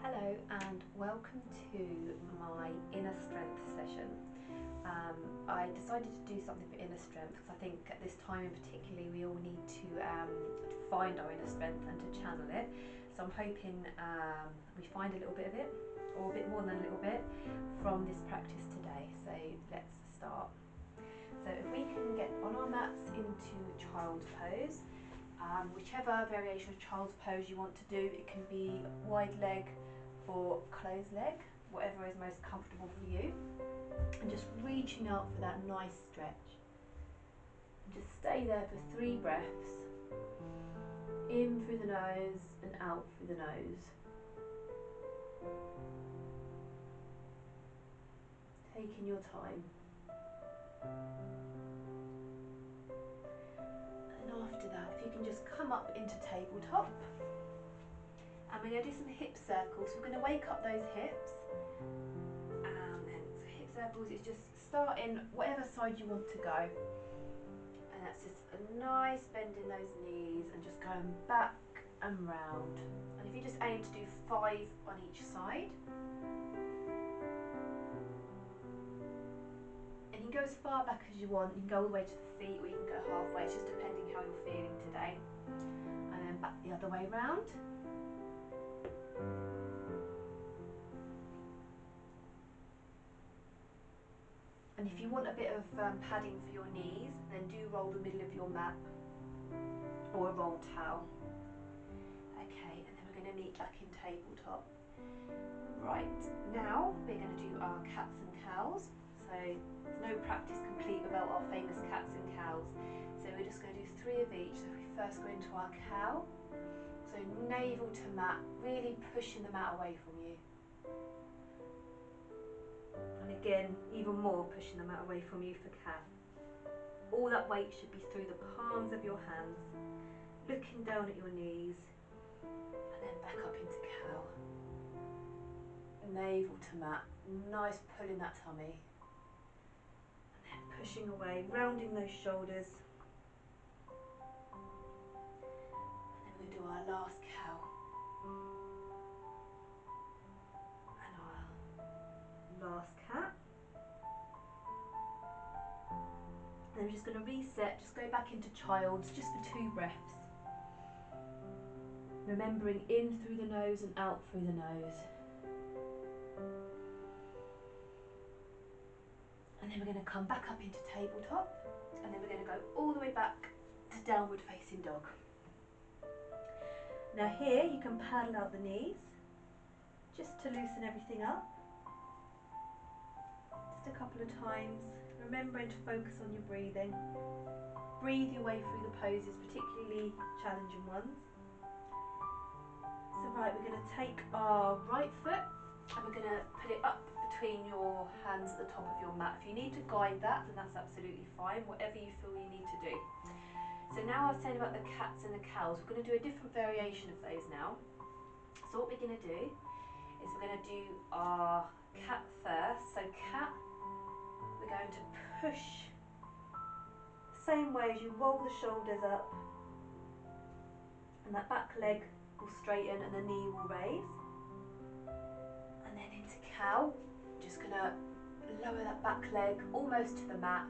Hello and welcome to my inner strength session. I decided to do something for inner strength because I think at this time in particularly we all need to find our inner strength and to channel it. So I'm hoping we find a little bit of it, or a bit more than a little bit, from this practice today. So let's start. So if we can get on our mats into child's pose, whichever variation of child's pose you want to do, it can be wide leg or closed leg, whatever is most comfortable for you, and just reaching out for that nice stretch. And just stay there for 3 breaths, in through the nose and out through the nose. Taking your time. And after that, if you can just come up into tabletop, and we're going to do some hip circles. We're going to wake up those hips, and then so hip circles is just starting whatever side you want to go, and that's just a nice bend in those knees and just going back and round. And if you just aim to do 5 on each side, and you can go as far back as you want. You can go all the way to the feet, or you can go halfway. It's just depending how you're feeling today. And then back the other way round. And if you want a bit of padding for your knees, then do roll the middle of your mat or a roll towel. Okay, and then we're going to meet back in tabletop. Right, now we're going to do our cats and cows. So there's no practice complete without our famous cats and cows. So we're just going to do 3 of each. So if we first go into our cow, so navel to mat, really pushing the mat away from you. And again, even more pushing the mat away from you for cat. All that weight should be through the palms of your hands, looking down at your knees, and then back up into cow. Navel to mat, nice pull in that tummy. And then pushing away, rounding those shoulders. And then we're going to do our last cow. And our last cat. And then we're just going to reset, just go back into child's just for 2 breaths. Remembering in through the nose and out through the nose. And then we're going to come back up into tabletop, and then we're going to go all the way back to downward facing dog. Now here you can paddle out the knees, just to loosen everything up. Just a couple of times, remembering to focus on your breathing. Breathe your way through the poses, particularly challenging ones. So right, we're going to take our right foot and we're going to put it up between your hands at the top of your mat. If you need to guide that, then that's absolutely fine, whatever you feel you need to do. So now I was saying about the cats and the cows, we're going to do a different variation of those now. So what we're going to do is we're going to do our cat first. So cat, we're going to push the same way as you roll the shoulders up, and that back leg will straighten and the knee will raise. And then into cow, just going to lower that back leg almost to the mat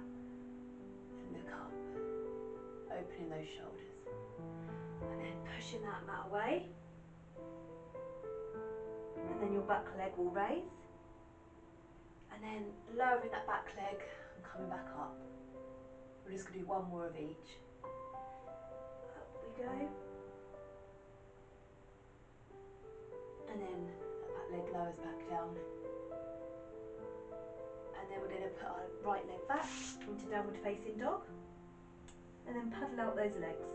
and look up, opening those shoulders. And then pushing that mat away. And then your back leg will raise. And then lowering that back leg and coming back up. We're just going to do 1 more of each. Up we go. And then that back leg lowers back down. And then we're going to put our right leg back into downward facing dog. And then paddle out those legs.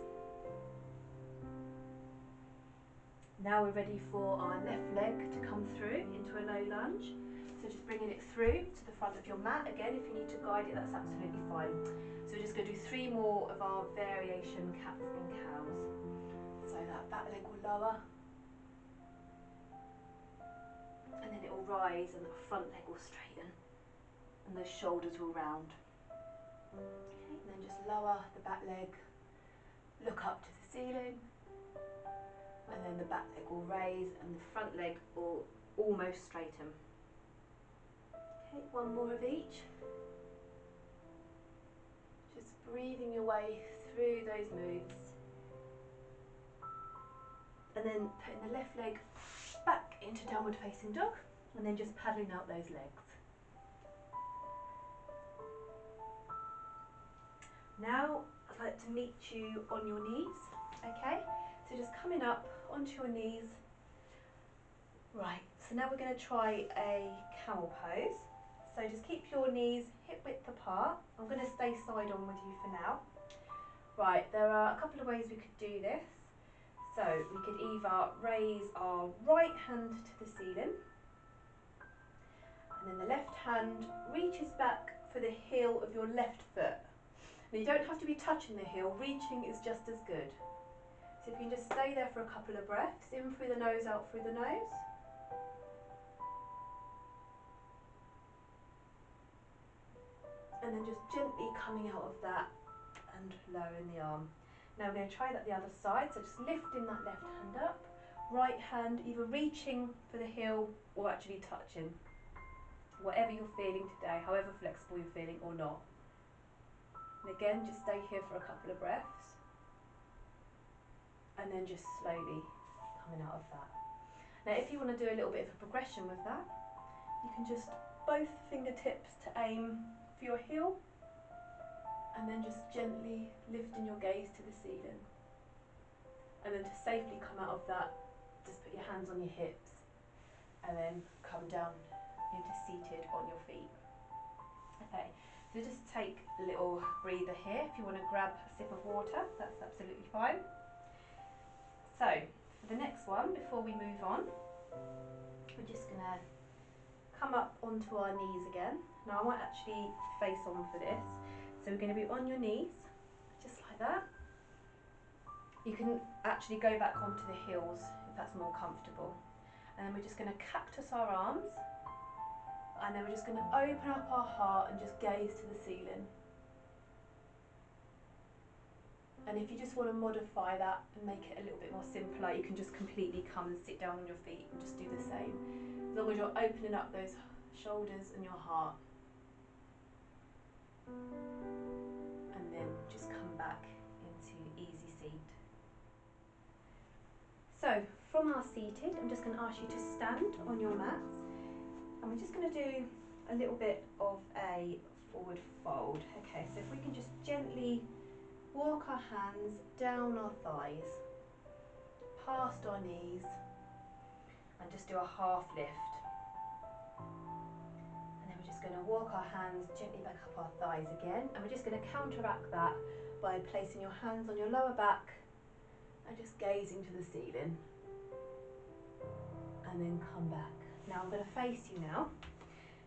Now we're ready for our left leg to come through into a low lunge. So just bringing it through to the front of your mat. Again, if you need to guide it, that's absolutely fine. So we're just going to do 3 more of our variation cats and cows. So that back leg will lower. And then it will rise and the front leg will straighten. And those shoulders will round. Okay, and then just lower the back leg, look up to the ceiling, And then the back leg will raise and the front leg will almost straighten. Okay, one more of each. Just breathing your way through those moves. And then putting the left leg back into downward facing dog and then just paddling out those legs. Now I'd like to meet you on your knees, okay? So just coming up onto your knees. Right, so now we're going to try a camel pose. So just keep your knees hip width apart. I'm going to stay side on with you for now. Right, there are a couple of ways we could do this. So we could either raise our right hand to the ceiling, and then the left hand reaches back for the heel of your left foot. Now you don't have to be touching the heel, reaching is just as good. So if you can just stay there for a couple of breaths, in through the nose, out through the nose. And then just gently coming out of that and lowering the arm. Now we're going to try that the other side, so just lifting that left hand up, right hand either reaching for the heel or actually touching. Whatever you're feeling today, however flexible you're feeling or not. And again, just stay here for a couple of breaths. And then just slowly coming out of that. Now if you want to do a little bit of a progression with that, you can just both fingertips to aim for your heel, and then just gently lifting your gaze to the ceiling. And then to safely come out of that, just put your hands on your hips and then come down into seated on your feet. Okay, so just take a little breather here. If you want to grab a sip of water, that's absolutely fine. So for the next one, before we move on, we're just going to come up onto our knees again. Now I might actually face on for this. So we're going to be on your knees, just like that. You can actually go back onto the heels if that's more comfortable. And then we're just going to cactus our arms. And then we're just going to open up our heart and just gaze to the ceiling. And if you just want to modify that and make it a little bit more simpler, you can just completely come and sit down on your feet and just do the same. As long as you're opening up those shoulders and your heart. And then just come back into easy seat. So from our seated, I'm just going to ask you to stand on your mats, and we're just going to do a little bit of a forward fold. Okay, so if we can just gently walk our hands down our thighs, past our knees, and just do a half lift. We're just going to walk our hands gently back up our thighs again, and we're just going to counteract that by placing your hands on your lower back and just gazing to the ceiling, and then come back. Now I'm going to face you now,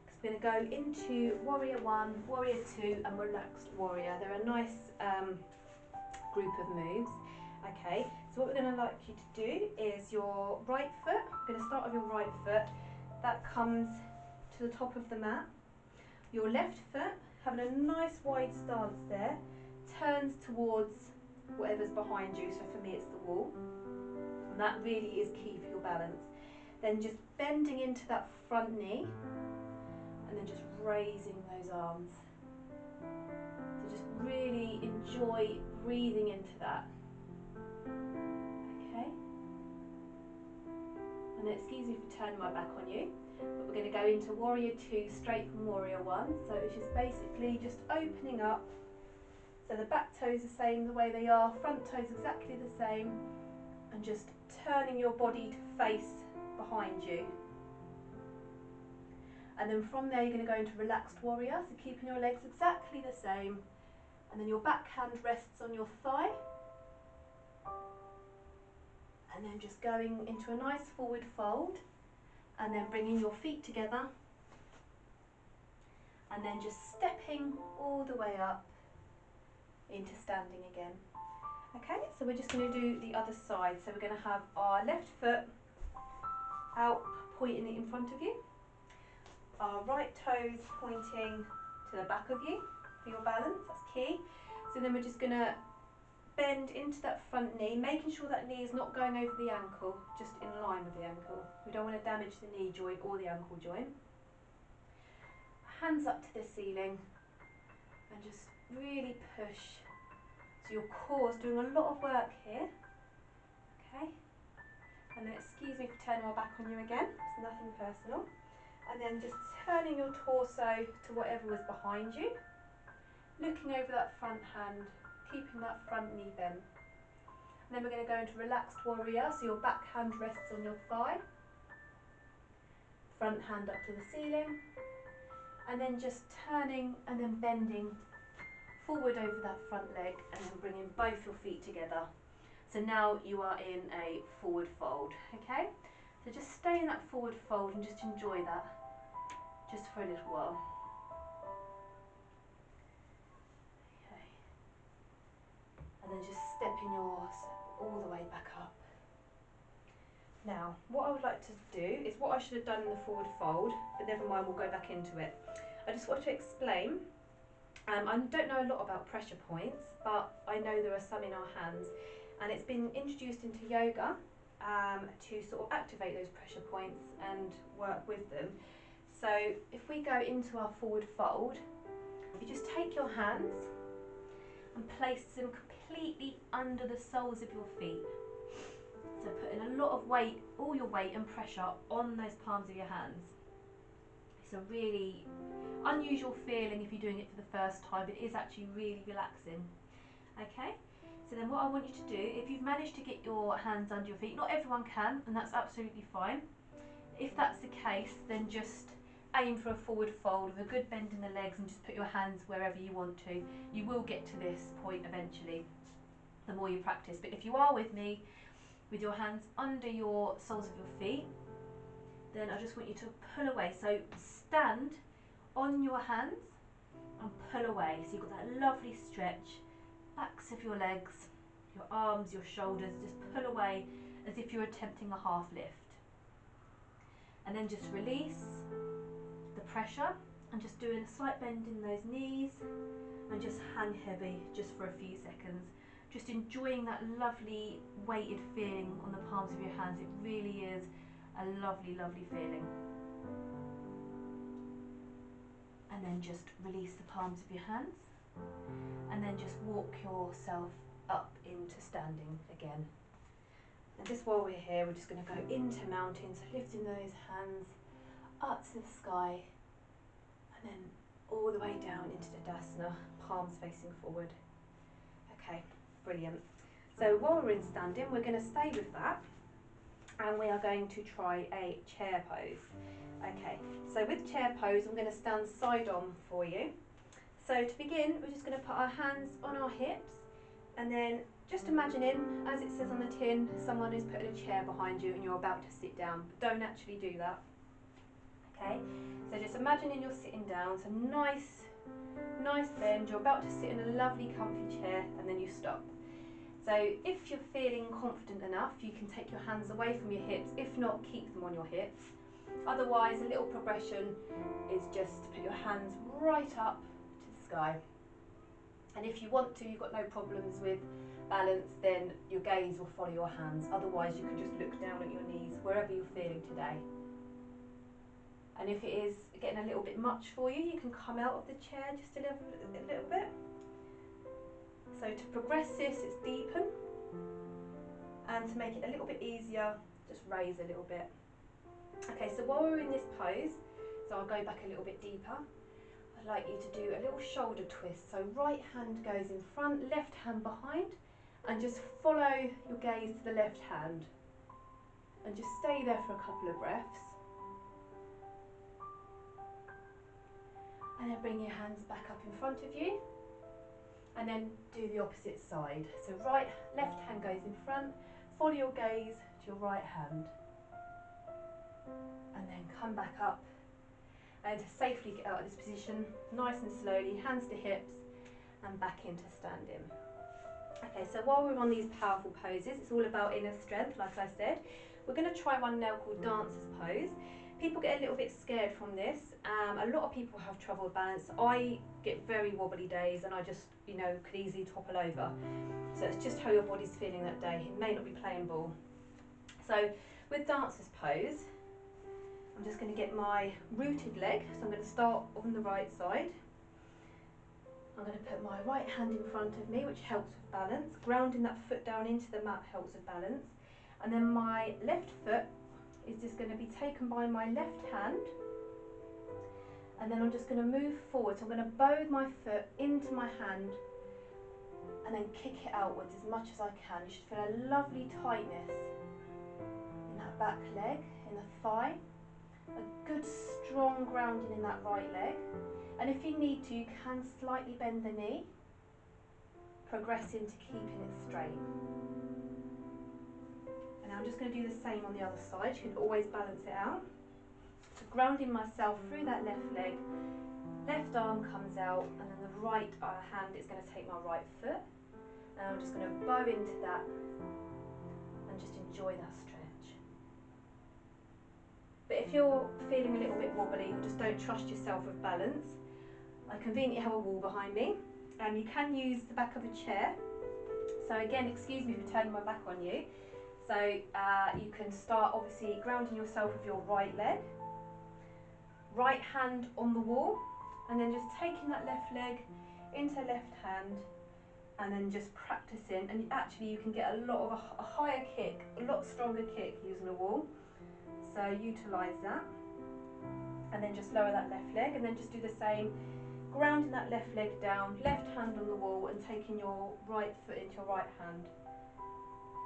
because we're going to go into Warrior 1, Warrior 2 and Relaxed Warrior. They're a nice group of moves. Okay, so what we're going to like you to do is your right foot, we're going to start with your right foot, that comes to the top of the mat. Your left foot, having a nice wide stance there, turns towards whatever's behind you, so for me it's the wall, and that really is key for your balance. Then just bending into that front knee, and then just raising those arms. So just really enjoy breathing into that. Okay? And then excuse me for turning my back on you. But we're going to go into Warrior 2 straight from Warrior 1. So it's just basically just opening up. So the back toes the same the way they are, front toes exactly the same, and just turning your body to face behind you. And then from there you're going to go into Relaxed Warrior, so keeping your legs exactly the same, and then your back hand rests on your thigh. And then just going into a nice forward fold, and then bringing your feet together, and then just stepping all the way up into standing again. Okay, so we're just going to do the other side. So we're going to have our left foot out, pointing it in front of you, our right toes pointing to the back of you for your balance, that's key. So then we're just going to bend into that front knee, making sure that knee is not going over the ankle, just in line with the ankle. We don't want to damage the knee joint or the ankle joint. Hands up to the ceiling and just really push. So your core's doing a lot of work here. Okay. And then excuse me for turning my back on you again, it's nothing personal. And then just turning your torso to whatever was behind you. Looking over that front hand, keeping that front knee bent. And then we're going to go into relaxed warrior, so your back hand rests on your thigh. Front hand up to the ceiling. And then just turning and then bending forward over that front leg and then bringing both your feet together. So now you are in a forward fold, okay? So just stay in that forward fold and just enjoy that just for a little while. Okay. And then just stepping yours all the way back up. Now, what I would like to do is what I should have done in the forward fold, but never mind, we'll go back into it. I just want to explain, I don't know a lot about pressure points, but I know there are some in our hands, and it's been introduced into yoga to sort of activate those pressure points and work with them. So if we go into our forward fold, you just take your hands and place them completely under the soles of your feet. So putting a lot of weight, all your weight and pressure on those palms of your hands. It's a really unusual feeling if you're doing it for the first time, but it is actually really relaxing. Okay, so then what I want you to do, if you've managed to get your hands under your feet, not everyone can, and that's absolutely fine. If that's the case, then just aim for a forward fold with a good bend in the legs and just put your hands wherever you want to. You will get to this point eventually, the more you practice. But if you are with me, with your hands under your soles of your feet, then I just want you to pull away. So stand on your hands and pull away. So you've got that lovely stretch, backs of your legs, your arms, your shoulders, just pull away as if you're attempting a half lift. And then just release the pressure and just doing a slight bend in those knees and just hang heavy just for a few seconds. Just enjoying that lovely weighted feeling on the palms of your hands. It really is a lovely, lovely feeling. And then just release the palms of your hands and then just walk yourself up into standing again. And just while we're here, we're just going to go into mountain, so lifting those hands up to the sky and then all the way down into Tadasana, palms facing forward. Okay, brilliant. So while we're in standing, we're going to stay with that and we are going to try a chair pose. Okay, so with chair pose, I'm going to stand side on for you. So to begin, we're just going to put our hands on our hips and then just imagining, as it says on the tin, someone is putting a chair behind you and you're about to sit down, but don't actually do that. Okay, so just imagining you're sitting down, so nice bend, you're about to sit in a lovely comfy chair and then you stop. So if you're feeling confident enough, you can take your hands away from your hips, if not keep them on your hips. Otherwise, a little progression is just to put your hands right up to the sky. And if you want to, you've got no problems with balance, then your gaze will follow your hands. Otherwise, you can just look down at your knees, wherever you're feeling today. And if it is getting a little bit much for you, you can come out of the chair just a little bit. So to progress this, it's deepen. And to make it a little bit easier, just raise a little bit. Okay, so while we're in this pose, so I'll go back a little bit deeper, I'd like you to do a little shoulder twist. So right hand goes in front, left hand behind, and just follow your gaze to the left hand. And just stay there for a couple of breaths. And then bring your hands back up in front of you. And then do the opposite side. So left hand goes in front, follow your gaze to your right hand. And then come back up. And to safely get out of this position, nice and slowly, hands to hips, and back into standing. Okay, so while we're on these powerful poses, it's all about inner strength, like I said. We're going to try one now called dancer's pose. People get a little bit scared from this. A lot of people have trouble with balance. I get very wobbly days and I just, you know, could easily topple over. So it's just how your body's feeling that day. It may not be playing ball. So with dancer's pose, I'm just going to get my rooted leg. So I'm going to start on the right side. I'm going to put my right hand in front of me, which helps with balance. Grounding that foot down into the mat helps with balance. And then my left foot is just going to be taken by my left hand. And then I'm just going to move forward. So I'm going to bow my foot into my hand and then kick it outwards as much as I can. You should feel a lovely tightness in that back leg, in the thigh. A good strong grounding in that right leg. And if you need to, you can slightly bend the knee, progressing to keeping it straight. And now I'm just going to do the same on the other side. You can always balance it out. So grounding myself through that left leg, left arm comes out, and then the right hand is going to take my right foot. And I'm just going to bow into that and just enjoy that stretch. But if you're feeling a little bit wobbly or just don't trust yourself with balance, I conveniently have a wall behind me, and you can use the back of a chair. So again, excuse me for turning my back on you. So you can start obviously grounding yourself with your right leg, right hand on the wall, and then just taking that left leg into left hand, and then just practicing. And actually you can get a lot of a higher kick, a lot stronger kick using a wall. So utilise that, and then just lower that left leg, and then just do the same. Grounding that left leg down, left hand on the wall, and taking your right foot into your right hand.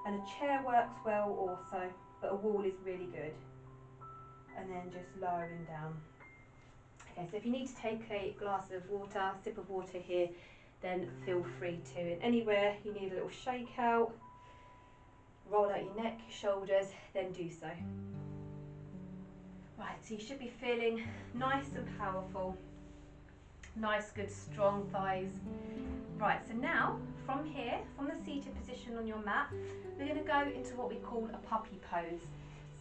And a chair works well also, but a wall is really good. And then just lowering down. Okay, so if you need to take a glass of water, sip of water here, then feel free to. And anywhere you need a little shake out, roll out your neck, your shoulders, then do so. Right, so you should be feeling nice and powerful. Nice, good, strong thighs. Right, so now from here, from the seated position on your mat, we're going to go into what we call a puppy pose.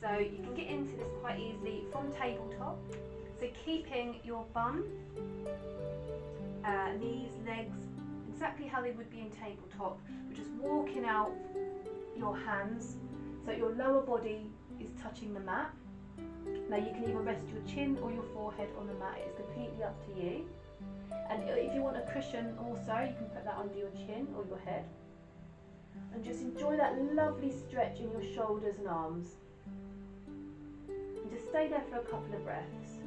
So you can get into this quite easily from tabletop. So keeping your bum, knees, legs, exactly how they would be in tabletop, but just walking out your hands so your lower body is touching the mat. Now you can either rest your chin or your forehead on the mat, it's completely up to you. And if you want a cushion also, you can put that under your chin or your head. And just enjoy that lovely stretch in your shoulders and arms. And just stay there for a couple of breaths.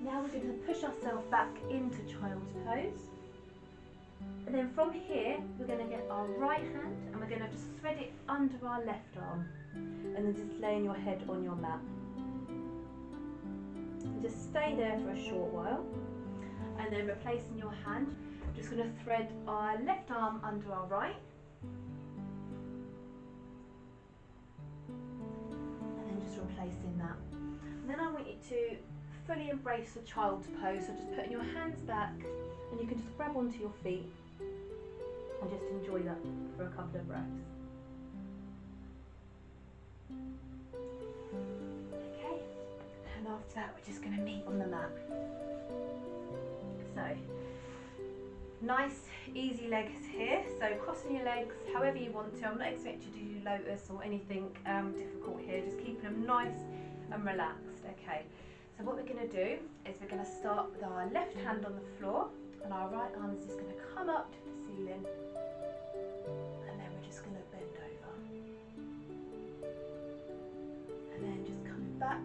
Now we're going to push ourselves back into child's pose. And then from here, we're going to get our right hand and we're going to just thread it under our left arm. And then just laying your head on your mat. And just stay there for a short while. And then replacing your hand, we're just going to thread our left arm under our right. And then just replacing that. And then I want you to fully embrace the child's pose. So just putting your hands back and you can just grab onto your feet and just enjoy that for a couple of breaths. Okay, and after that we're just going to meet on the mat. So, nice easy legs here, so crossing your legs however you want to. I'm not expecting you to do lotus or anything difficult here, just keeping them nice and relaxed. Okay, so what we're going to do is we're going to start with our left hand on the floor and our right arm is just going to come up to the ceiling, and then we're just going to bend over. And then just coming back,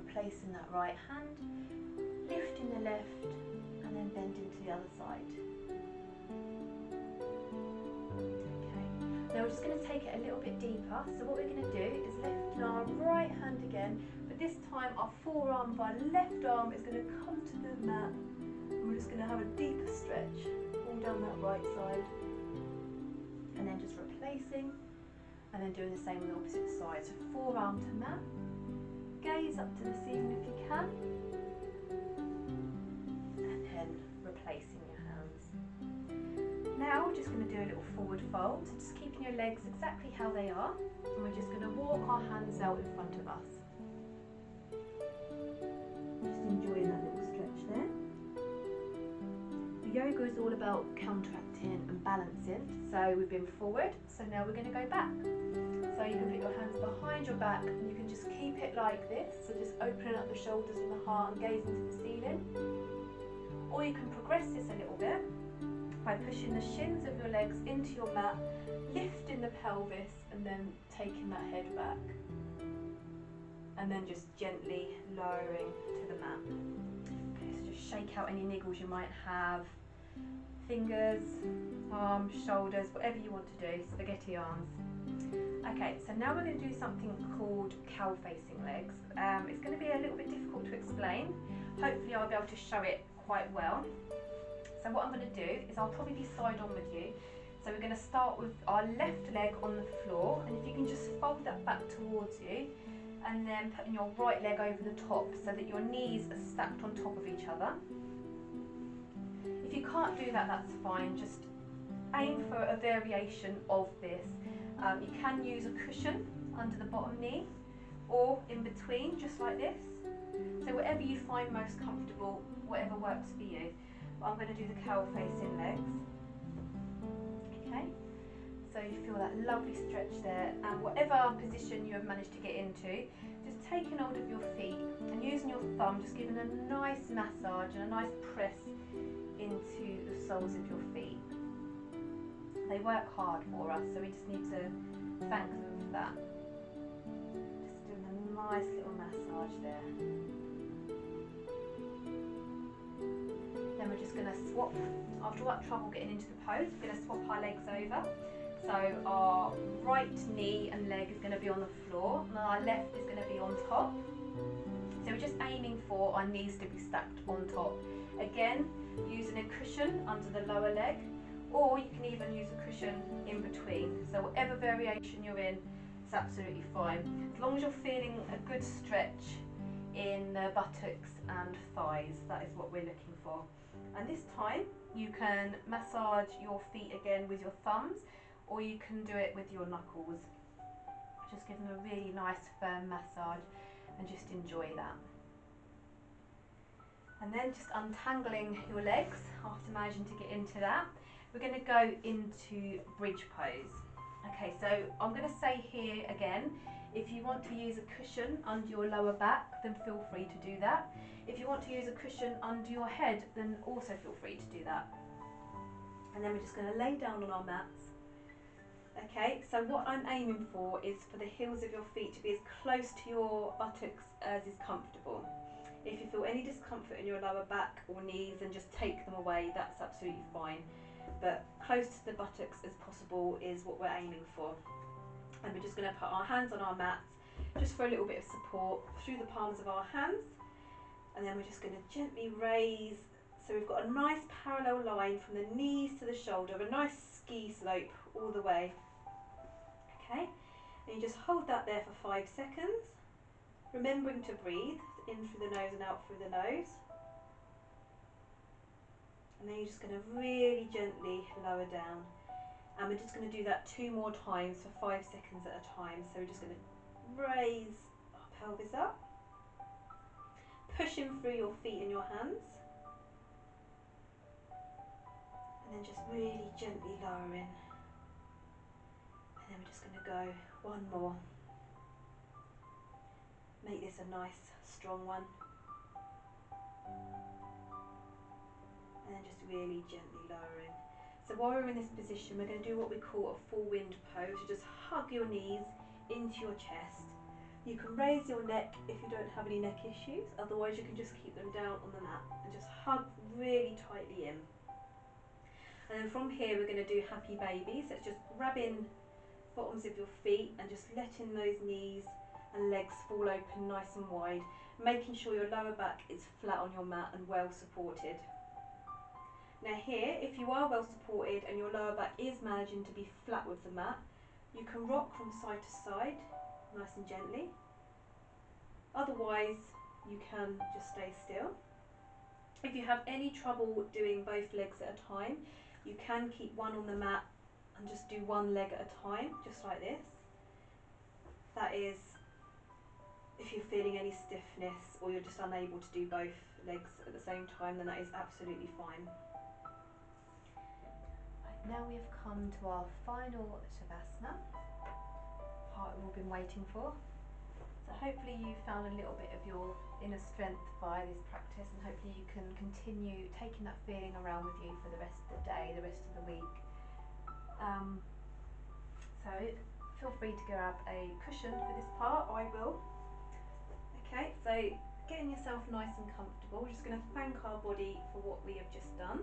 replacing that right hand, lifting the left, and then bending to the other side. Okay, now we're just going to take it a little bit deeper. So what we're going to do is lift our right hand again, but this time our forearm of our left arm is going to come to the mat, and we're just going to have a deeper stretch all down that right side. And then just replacing, and then doing the same on the opposite side. So forearm to mat, gaze up to the ceiling if you can, and then replacing your hands. Now we're just going to do a little forward fold, so just keeping your legs exactly how they are, and we're just going to walk our hands out in front of us. yoga is all about counteracting and balancing. So we've been forward, so now we're going to go back. So you can put your hands behind your back and you can just keep it like this, so just opening up the shoulders and the heart and gazing to the ceiling. Or you can progress this a little bit by pushing the shins of your legs into your mat, lifting the pelvis and then taking that head back. And then just gently lowering to the mat. Okay, so just shake out any niggles you might have. Fingers, arms, shoulders, whatever you want to do, spaghetti arms. Okay, so now we're going to do something called cow facing legs. It's going to be a little bit difficult to explain. Hopefully I'll be able to show it quite well. So what I'm going to do is I'll probably be side on with you. So we're going to start with our left leg on the floor, and if you can just fold that back towards you and then putting your right leg over the top so that your knees are stacked on top of each other. If you can't do that, that's fine. Just aim for a variation of this. You can use a cushion under the bottom knee or in between, just like this. So whatever you find most comfortable, whatever works for you. But I'm going to do the cow facing legs. Okay, so you feel that lovely stretch there, and whatever position you have managed to get into, just taking hold of your feet and using your thumb, just giving a nice massage and a nice press into the soles of your feet. They work hard for us, so we just need to thank them for that. Just doing a nice little massage there. Then we're just going to swap, after that trouble getting into the pose, we're going to swap our legs over. So our right knee and leg is going to be on the floor, and our left is going to be on top. So we're just aiming for our knees to be stacked on top. Again, using a cushion under the lower leg, or you can even use a cushion in between. So whatever variation you're in, it's absolutely fine. As long as you're feeling a good stretch in the buttocks and thighs, that is what we're looking for. And this time you can massage your feet again with your thumbs, or you can do it with your knuckles. Just give them a really nice firm massage and just enjoy that. And then just untangling your legs after managing to get into that, we're going to go into bridge pose. Okay, so I'm going to say here again, if you want to use a cushion under your lower back, then feel free to do that. If you want to use a cushion under your head, then also feel free to do that. And then we're just going to lay down on our mats. Okay, so what I'm aiming for is for the heels of your feet to be as close to your buttocks as is comfortable. If you feel any discomfort in your lower back or knees, then just take them away, that's absolutely fine. But close to the buttocks as possible is what we're aiming for. And we're just going to put our hands on our mats just for a little bit of support through the palms of our hands. And then we're just going to gently raise, so we've got a nice parallel line from the knees to the shoulder, a nice ski slope all the way. Okay, and you just hold that there for 5 seconds, remembering to breathe in through the nose and out through the nose. And then you're just going to really gently lower down. And we're just going to do that 2 more times for 5 seconds at a time. So we're just going to raise our pelvis up, pushing through your feet and your hands, and then just really gently lowering. And then we're just going to go 1 more. Make this a nice strong one. And then just really gently lowering. So while we're in this position, we're going to do what we call a full wind pose. You just hug your knees into your chest. You can raise your neck if you don't have any neck issues, otherwise you can just keep them down on the mat and just hug really tightly in. And then from here we're going to do happy babies. So it's just grabbing bottoms of your feet and just letting those knees and legs fall open nice and wide, making sure your lower back is flat on your mat and well supported. Now here, if you are well supported and your lower back is managing to be flat with the mat, you can rock from side to side, nice and gently. Otherwise, you can just stay still. If you have any trouble doing both legs at a time, you can keep one on the mat and just do one leg at a time, just like this. That is, if you're feeling any stiffness or you're just unable to do both legs at the same time, then that is absolutely fine. Now we have come to our final Shavasana, part we've all been waiting for. So hopefully you found a little bit of your inner strength by this practice, and hopefully you can continue taking that feeling around with you for the rest of the day, the rest of the week. So feel free to grab a cushion for this part, I will. Okay, so getting yourself nice and comfortable, we're just going to thank our body for what we have just done.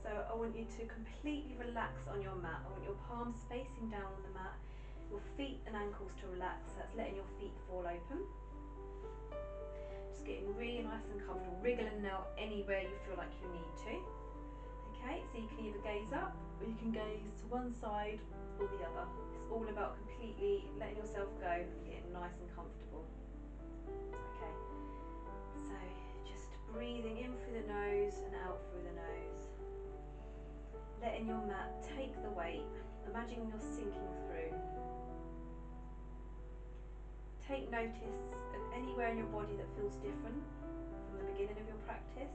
So I want you to completely relax on your mat. I want your palms facing down on the mat, your feet and ankles to relax. That's letting your feet fall open. Just getting really nice and comfortable, wriggling now anywhere you feel like you need to. Okay, so you can either gaze up or you can gaze to one side or the other. It's all about completely letting yourself go and getting nice and comfortable. Okay, so just breathing in through the nose and out through the nose. Letting your mat take the weight. Imagine you're sinking through. Take notice of anywhere in your body that feels different from the beginning of your practice.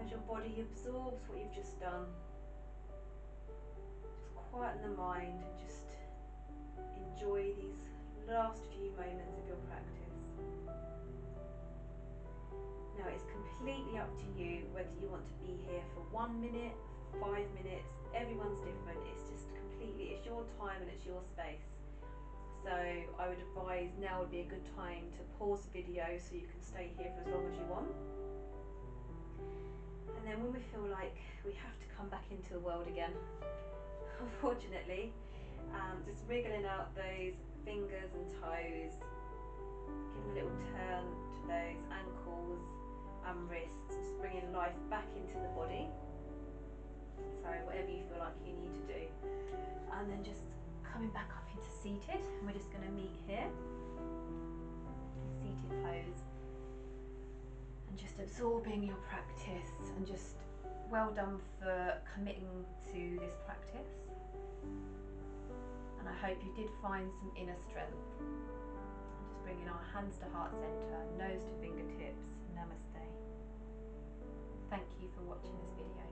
As your body absorbs what you've just done, just quieten the mind and just enjoy these last few moments of your practice. Now it's completely up to you whether you want to be here for 1 minute, 5 minutes, everyone's different. It's just completely, it's your time and it's your space. So I would advise now would be a good time to pause the video so you can stay here for as long as you want. And then when we feel like we have to come back into the world again, unfortunately, just wriggling out those fingers and toes, giving a little turn to those ankles and wrists, just bringing life back into the body. So whatever you feel like you need to do. And then just coming back up into seated, and we're just going to meet here in seated pose and just absorbing your practice, and just well done for committing to this practice, and I hope you did find some inner strength. And just bringing our hands to heart center, nose to fingertips. Namaste. Thank you for watching this video.